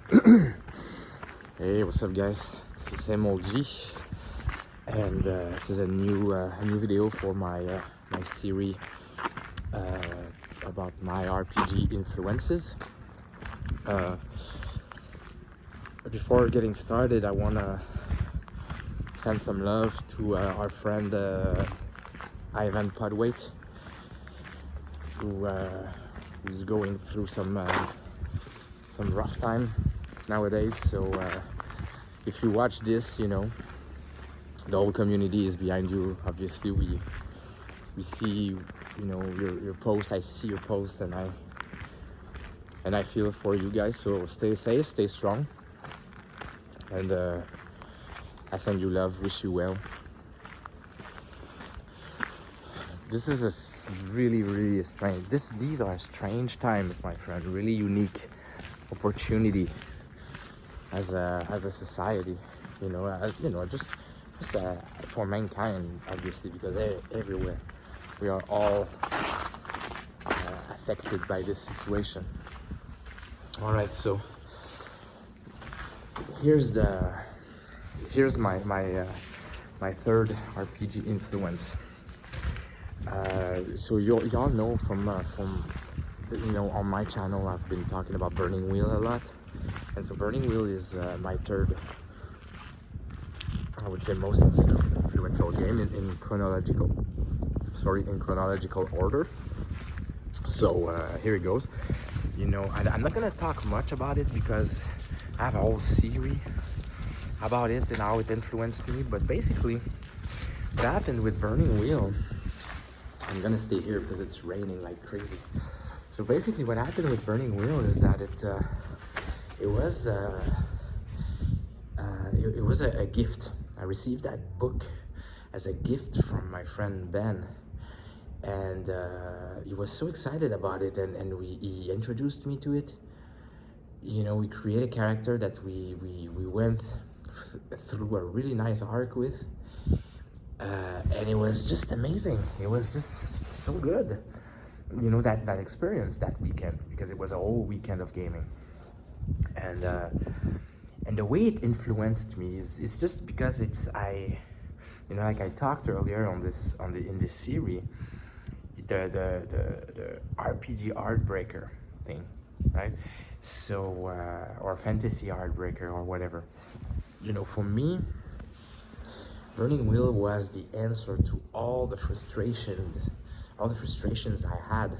Hey, what's up, guys? This is MLG, and this is a new video for my series about my RPG influences. Before getting started, I wanna send some love to our friend Ivan Podwait, who's going through some rough time nowadays. So if you watch this, you know the whole community is behind you. Obviously, we see, you know, your post. I see your post, and I feel for you guys. So stay safe, stay strong, and I send you love. Wish you well. This is really strange. These are strange times, my friend. Really unique opportunity as a society, just for mankind, obviously, because everywhere we are all affected by this situation. All right, so here's my third RPG influence. So y'all know from on my channel I've been talking about Burning Wheel a lot, and so Burning Wheel is my third, I would say, most influential game in chronological order. So here it goes. I'm not gonna talk much about it because I have a whole series about it and how it influenced me. But basically, what happened with Burning Wheel, I'm gonna stay here because it's raining like crazy. So basically what happened with Burning Wheel is that it was a gift. I received that book as a gift from my friend Ben, and he was so excited about it, and he introduced me to it. We created a character that we went through a really nice arc with, and it was just amazing. It was just so good. That experience that weekend, because it was a whole weekend of gaming, and the way it influenced me is just because like I talked earlier in this series, the RPG Heartbreaker thing, right? So or fantasy Heartbreaker or whatever. For me, Burning Wheel was the answer to all the frustrations I had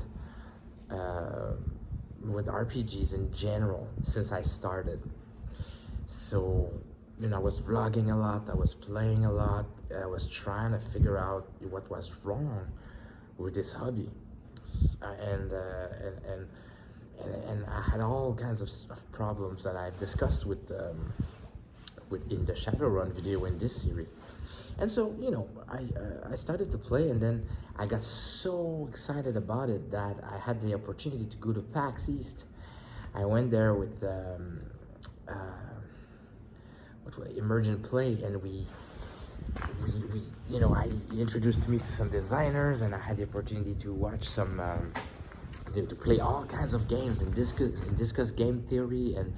with RPGs in general since I started. So, I was vlogging a lot, I was playing a lot, I was trying to figure out what was wrong with this hobby, and I had all kinds of problems that I've discussed with in the Shadowrun video in this series. And so, I started to play, and then I got so excited about it that I had the opportunity to go to PAX East. I went there with Emergent Play, and he introduced me to some designers, and I had the opportunity to watch some, to play all kinds of games and discuss game theory, and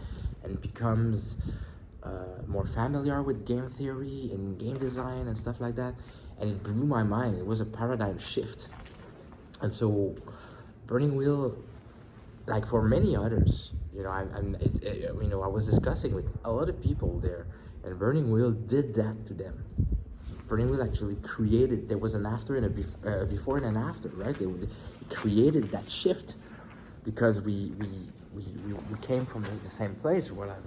becomes more familiar with game theory and game design and stuff like that. And it blew my mind. It was a paradigm shift. And so Burning Wheel, like for many others, I was discussing with a lot of people there, and Burning Wheel did that to them. Burning Wheel actually created, there was an after and a before and an after, right? It created that shift because we came from the same place. We're like,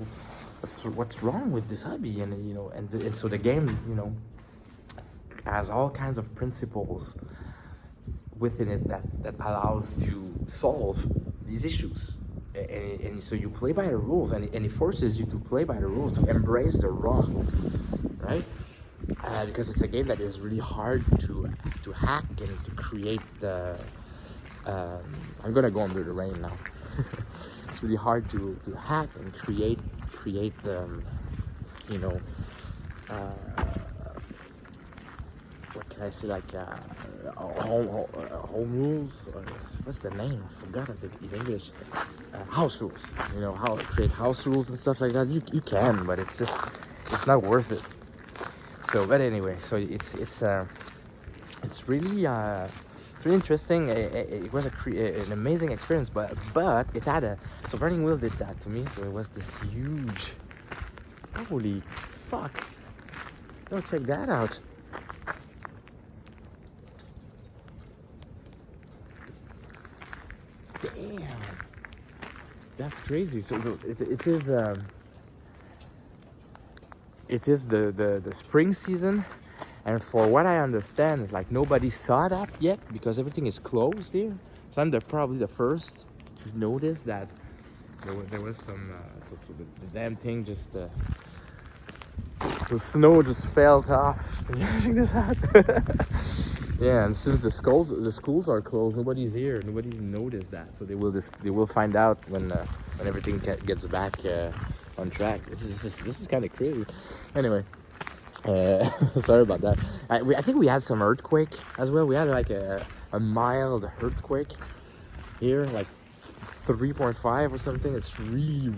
what's wrong with this hobby? And so the game, has all kinds of principles within it that allows to solve these issues. And so you play by the rules, and it forces you to play by the rules, to embrace the raw, right? Because it's a game that is really hard to hack and to create the. I'm gonna go under the rain now. It's really hard to hack and create what can I say, like home rules, or what's the name? I forgot it in English. house rules. You know, how to create house rules and stuff like that. You can, but it's not worth it. So, but anyway, so it's really interesting. It was an amazing experience, but it had so Burning Wheel did that to me. So it was this huge. Holy fuck! Go check that out. Damn, that's crazy. So it is the spring season, and for what I understand, it's like nobody saw that yet because everything is closed here. So I'm probably the first to notice that there was some so the damn thing just the snow just fell off. Check this out. Yeah, and since the schools are closed, nobody's here. Nobody's noticed that, so they will find out when everything gets back on track. This is kind of crazy. Anyway, sorry about that. I think we had some earthquake as well. We had like a mild earthquake here, like 3.5 or something. It's really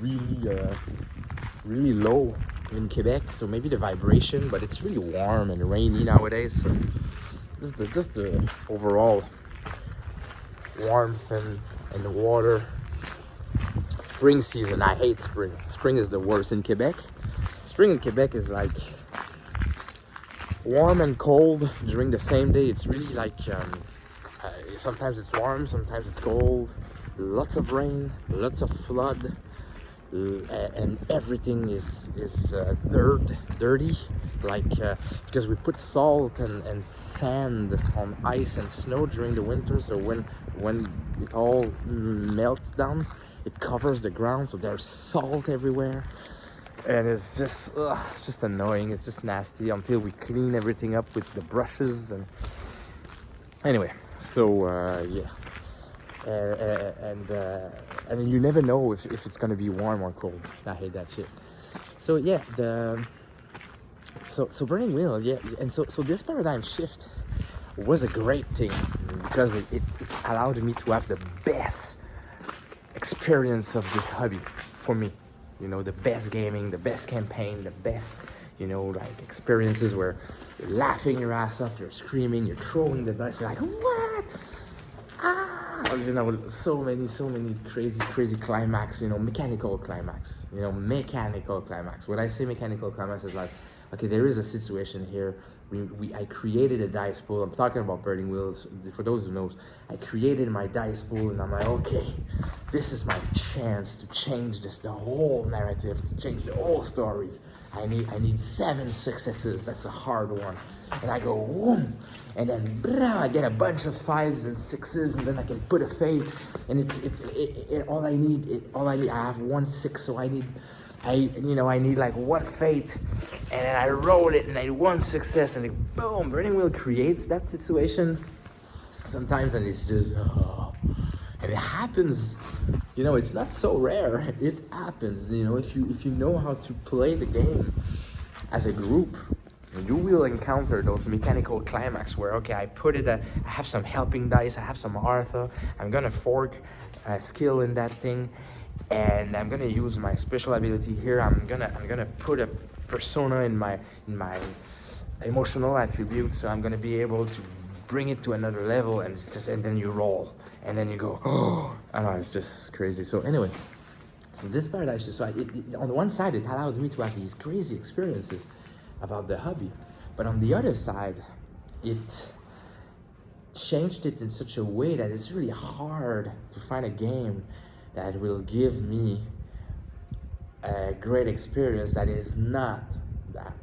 low in Quebec, so maybe the vibration, but it's really warm and rainy nowadays. So just the overall warmth and the water. Spring season, I hate spring. Spring is the worst in Quebec. Spring in Quebec is like warm and cold during the same day. It's really like sometimes it's warm, sometimes it's cold. Lots of rain, lots of flood, and everything is dirty. Like because we put salt and sand on ice and snow during the winter, so when it all melts down, it covers the ground, so there's salt everywhere, and it's just annoying. It's just nasty until we clean everything up with the brushes. And anyway, so yeah, and you never know if it's gonna be warm or cold. I hate that shit. So yeah, So Burning Wheel, yeah, and so this paradigm shift was a great thing because it allowed me to have the best experience of this hobby for me. You know, the best gaming, the best campaign, the best, you know, like experiences where you're laughing your ass off, you're screaming, you're throwing the dice, you're like, what? Ah! You know, so many crazy climax, you know, mechanical climax. When I say mechanical climax, is like, okay, there is a situation here. I created a dice pool. I'm talking about Burning Wheels. For those who knows, I created my dice pool, and I'm like, okay, this is my chance to change the whole narrative, to change the whole stories. I need 7 successes. That's a hard one. And I go, whoom, and then I get a bunch of 5s and 6s, and then I can put a fate. And all I need. I have 1 6, so I need like 1 fate, and then I roll it, and I 1 success, and then boom, Burning Wheel creates that situation sometimes, and it's just, and it happens, you know, it's not so rare, it happens, you know, if you know how to play the game as a group, you will encounter those mechanical climax where, okay, I have some helping dice, I have some Artha, I'm gonna fork a skill in that thing, and I'm gonna use my special ability here. I'm gonna put a persona in my emotional attribute, so I'm gonna be able to bring it to another level, and then you roll, and then you go, oh, I know, it's just crazy. So anyway, so this paradise, so on the one side, it allowed me to have these crazy experiences about the hobby, but on the other side, it changed it in such a way that it's really hard to find a game that will give me a great experience that is not that.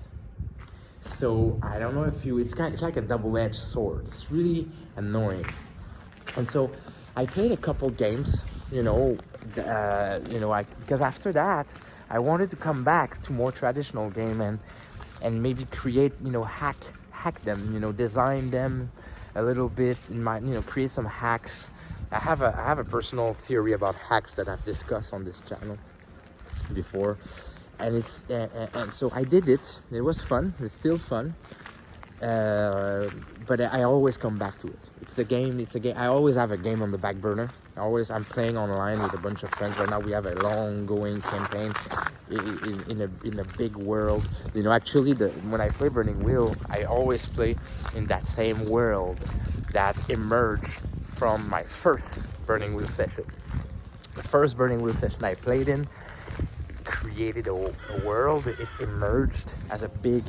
So I don't know if it's like a double-edged sword. It's really annoying. And so I played a couple games, because after that I wanted to come back to more traditional game and maybe create, hack them, design them a little bit create some hacks. I have a personal theory about hacks that I've discussed on this channel before, and so I did it. It was fun. It's still fun, but I always come back to it. It's a game. I always have a game on the back burner. I'm playing online with a bunch of friends. Right now we have a long going campaign in a big world. You know, actually, when I play Burning Wheel, I always play in that same world that emerged from my first Burning Wheel session. The first Burning Wheel session I played in created a world. It emerged as a big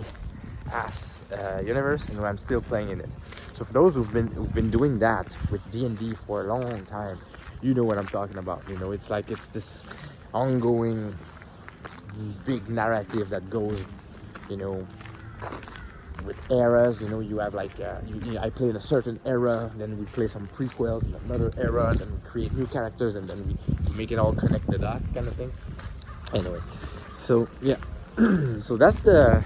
ass universe, and I'm still playing in it. So for those who've been doing that with D&D for a long time, you know what I'm talking about. You know, it's this ongoing big narrative that goes, you know, with eras. You know, you have like I play in a certain era, then we play some prequels in another era, then we create new characters, and then we make it all connect the dot kind of thing. Anyway, so yeah, so that's the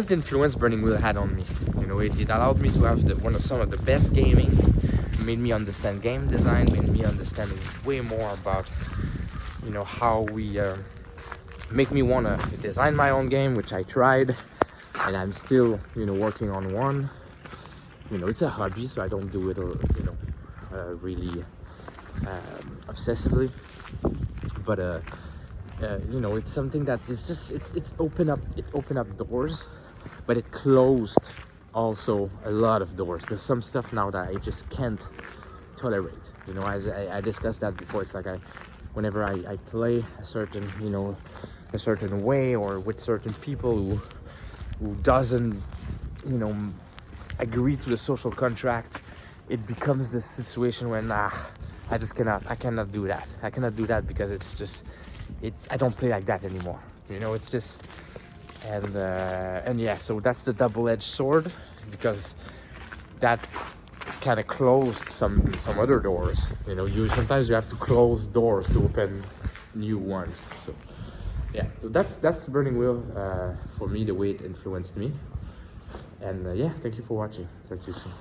influence Burning Wheel had on me. You know, it allowed me to have some of the best gaming, made me understand game design, made me understand way more about, you know, how we make me want to design my own game, which I tried, and I'm still, you know, working on one. You know, it's a hobby, so I don't do it, you know, really obsessively, but you know, it's something that is just it opened up doors, but it closed also a lot of doors. There's some stuff now that I just can't tolerate. You know, I discussed that before. It's like whenever I play a certain, you know, a certain way, or with certain people who doesn't, you know, agree to the social contract, it becomes this situation when I cannot do that. I cannot do that because I don't play like that anymore. You know, it's just, and yeah, so that's the double-edged sword, because that kind of closed some other doors. You know, sometimes you have to close doors to open new ones. So yeah, so that's Burning Wheel for me, the way it influenced me. And yeah, thank you for watching. Talk to you soon.